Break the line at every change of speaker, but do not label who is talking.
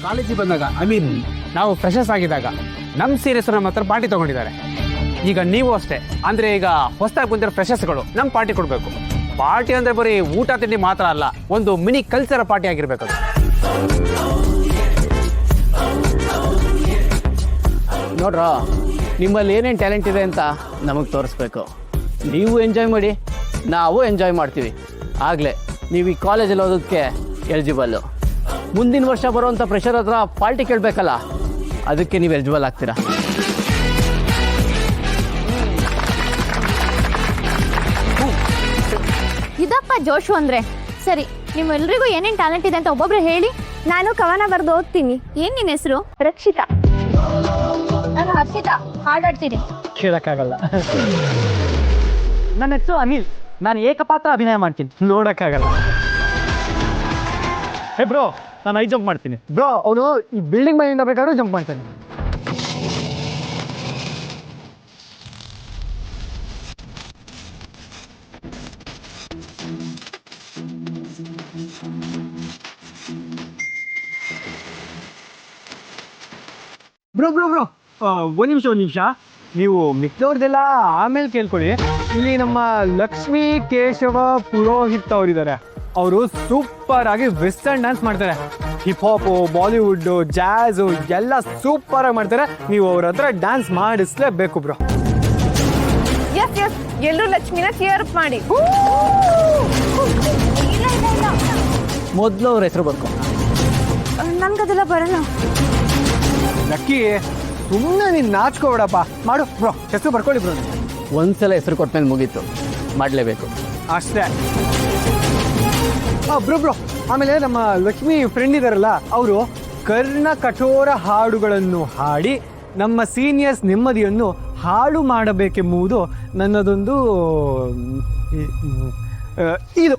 ಕಾಲೇಜಿಗೆ ಬಂದಾಗ ನಾವು ಫ್ರೆಶರ್ಸ್ ಆಗಿದ್ದಾಗ ನಮ್ಮ ಸೀನಿಯರ್ಸ್ ನಮ್ಮ ಹತ್ರ ಪಾರ್ಟಿ ತಗೊಂಡಿದ್ದಾರೆ. ಈಗ ನೀವು ಅಷ್ಟೇ, ಅಂದ್ರೆ ಈಗ ಹೊಸದಾಗಿ ಬಂದಿರೋ ಫ್ರೆಶರ್ಸ್ಗಳು ನಮ್ಮ ಪಾರ್ಟಿ ಕೊಡಬೇಕು. ಪಾರ್ಟಿ ಅಂದ್ರೆ ಬರೀ ಊಟ ತಿಂಡಿ ಮಾತ್ರ ಅಲ್ಲ, ಒಂದು ಮಿನಿ ಕಲ್ಚರ್ ಪಾರ್ಟಿ ಆಗಿರ್ಬೇಕು ಅದು.
ನೋಡ್ರ, ನಿಮ್ಮಲ್ಲಿ ಏನೇನು ಟ್ಯಾಲೆಂಟ್ ಇದೆ ಅಂತ ನಮಗೆ ತೋರಿಸ್ಬೇಕು. ನೀವು ಎಂಜಾಯ್ ಮಾಡಿ, ನಾವು ಎಂಜಾಯ್ ಮಾಡ್ತೀವಿ. ಆಗಲೇ ನೀವು ಈ ಕಾಲೇಜಲ್ಲಿ ಓದೋದಕ್ಕೆ ಎಲಿಜಿಬಲ್ಲು. ಮುಂದಿನ ವರ್ಷ ಬರುವಂಥ ಪ್ರೆಷರ್ ಹತ್ರ ಪಾರ್ಟಿ ಕೇಳಬೇಕಲ್ಲ, ಅದಕ್ಕೆ ನೀವು ಎಲಿಜಿಬಲ್ ಆಗ್ತೀರಾ.
ಇದಪ್ಪ ಜೋಶು ಅಂದ್ರೆ. ಸರಿ, ನಿಮ್ಮೆಲ್ರಿಗೂ ಏನೇನು ಟ್ಯಾಲೆಂಟ್ ಇದೆ ಅಂತ ಒಬ್ಬೊಬ್ರು ಹೇಳಿ.
ನಾನು ಕವನ ಬರೆದು ಓದ್ತೀನಿ.
ಏನ್ ನಿನ್ನ ಹೆಸರು?
ರಕ್ಷಿತಾ.
ನಾನು ಹರ್ಷಿತಾ, ಹಾಡಾಡ್ತೀನಿ.
ಕೇಳೋಕ್ಕಾಗಲ್ಲ. ನನ್ನ ಹೆಸರು ಅನಿಲ್, ನಾನು ಏಕಪಾತ್ರ ಅಭಿನಯ ಮಾಡ್ತೀನಿ. ನೋಡೋಕ್ಕಾಗಲ್ಲ. ಹೇ ಬ್ರೋ, ನಾನು ಐ ಜಂಪ್ ಮಾಡ್ತೀನಿ.
ಬ್ರೋ, ಅವನು ಈ ಬಿಲ್ಡಿಂಗ್ ಮೇಲಿಂದ ಬೇಕಾದ್ರೂ ಜಂಪ್ ಮಾಡ್ತಾನೆ. ಬ್ರೋ ಬ್ರೋ ಬ್ರೋ ಒಂದು ನಿಮಿಷ ನೀವು ಮಿಕ್ದವ್ರದೆಲ್ಲ ಆಮೇಲೆ ಕೇಳ್ಕೊಳ್ಳಿ. ಇಲ್ಲಿ ನಮ್ಮ ಲಕ್ಷ್ಮೀ ಕೇಶವ ಪುರೋಹಿತ್ ಅವರಿದ್ದಾರೆ. ಅವರು ಸೂಪರ್ ಆಗಿ ವೆಸ್ಟರ್ನ್ ಡ್ಯಾನ್ಸ್ ಮಾಡ್ತಾರೆ. ಹಿಪ್ ಹಾಪು, ಬಾಲಿವುಡ್ಡು, ಜಾಝು ಎಲ್ಲ ಸೂಪರ್ ಆಗಿ ಮಾಡ್ತಾರೆ. ನೀವು ಅವ್ರ ಹತ್ರ ಡ್ಯಾನ್ಸ್ ಮಾಡಿಸ್ಲೇಬೇಕು ಬ್ರೋ.
ಎಸ್ ಎಸ್, ಎಲ್ಲರೂ ಲಕ್ಷ್ಮಿನ ಚಿಯರ್ ಅಪ್ ಮಾಡಿ.
ಮೊದಲು ಅವ್ರ ಹೆಸರು ಬರ್ಕೊ.
ನನ್ಗದೆಲ್ಲ ಬರಲ್ಲ.
ಲಕ್ಕಿ, ಸುಮ್ಮನೆ ನೀನು ನಾಚ್ಕೋಬೇಡಪ್ಪ. ಮಾಡು ಬ್ರೋ, ಹೆಸರು ಬರ್ಕೊಳ್ಳಿ ಬ್ರೋ.
ಒಂದ್ಸಲ ಹೆಸರು ಕೊಟ್ಮೇಲೆ ಮುಗೀತು, ಮಾಡಲೇಬೇಕು
ಅಷ್ಟೇ. ಬ್ರೋ ಬ್ರೋ, ಆಮೇಲೆ ನಮ್ಮ ಲಕ್ಷ್ಮಿ ಫ್ರೆಂಡ್ ಇದಾರಲ್ಲ, ಅವರು ಕರ್ಣ ಕಠೋರ ಹಾಡುಗಳನ್ನು ಹಾಡಿ ನಮ್ಮ ಸೀನಿಯರ್ಸ್ ನೆಮ್ಮದಿಯನ್ನು ಹಾಳು ಮಾಡಬೇಕೆಂಬುದು ನನ್ನದೊಂದು ಇದು